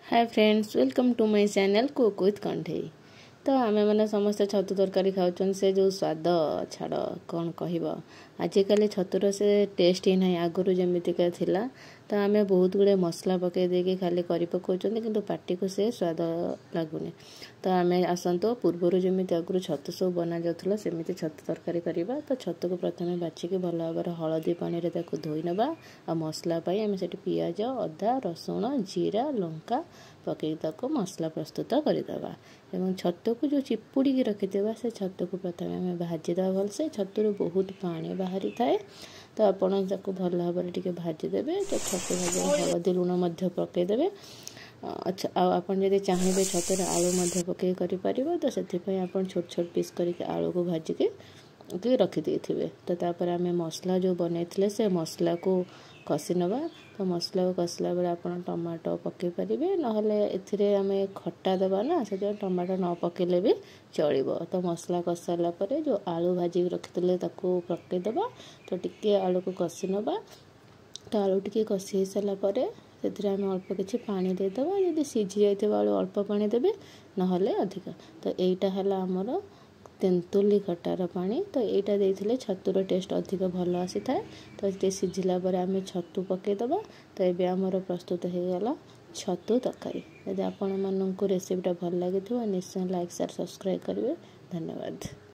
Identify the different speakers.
Speaker 1: Hi friends, welcome to my channel cook with Kanthei. तो आमे मैंने समस्ते छतु तरकारी खाऊन से जो स्वाद छाड़ कौन कह आजिकल छतुर से टेस्ट ही ना आगुरी जमीतिका थिला। तो आमे बहुत गुड़े मसला पकई देके खाली करी पकाउछन किंतु पार्टी को से स्वाद लगुनि। तो आमे आसंतो पूर्वर जमी आगुरी छतु सब बना जाउथला सेमिति छतु तरकारी करिबा। तो छतु को प्रथमे बाछिकी भल भाव हलदी पानी रे ताको धोई नबा। आ मसला पाई आमे सेठी पियाज अदा रसुण जीरा लंका पकई ताको मसला प्रस्तुत करदेवा। एवं छतु को जो चिपुड़ी की रखिदेवा से छतु को प्रथमे आमे भाजीदेवा भलसे। छतुर बहुत पानी बाहरी थाए तो आपण ताको भल भाव भाजीदेवे। तो छतु भाजी हलदी लुण पकईदेवे। अच्छा आपन जदि चाहिए छतुर आलू पकई करें तो से आप छोट छोट पीस करके आलू को भाजिके रखिदे थे। तो तापर आमे मसला जो बनई से मसला को कषि नवा। तो मसला को कषला बेले आप टमाटो पकई पारे ना एमे खट्टा देवा ना से टमाटो न पकेले भी चलो। तो मसला कषि सारापर जो आलू भाजी रखी ताको पकईदेवा। तो टिके आलू को कषि नवा। तो आलू टिके कषि हो सारापर से अल्प किसी पानी देदेवा। जब सीझी जाइए आलू अल्प पानी देवे ना अधिक। तो यहीटा है आमर तेंतुली खटार पानी। तो यहाँ देते छतुर टेस्ट अधिक भल आसी था। तो ये सीझिला आम छतु पकईदेवा। तो ये आमर प्रस्तुत हो गला छतु तरकारी। यदि आपण मानक रेसिपीटा भल लगी निश्चय लाइक शेयर सब्सक्राइब करेंगे। धन्यवाद।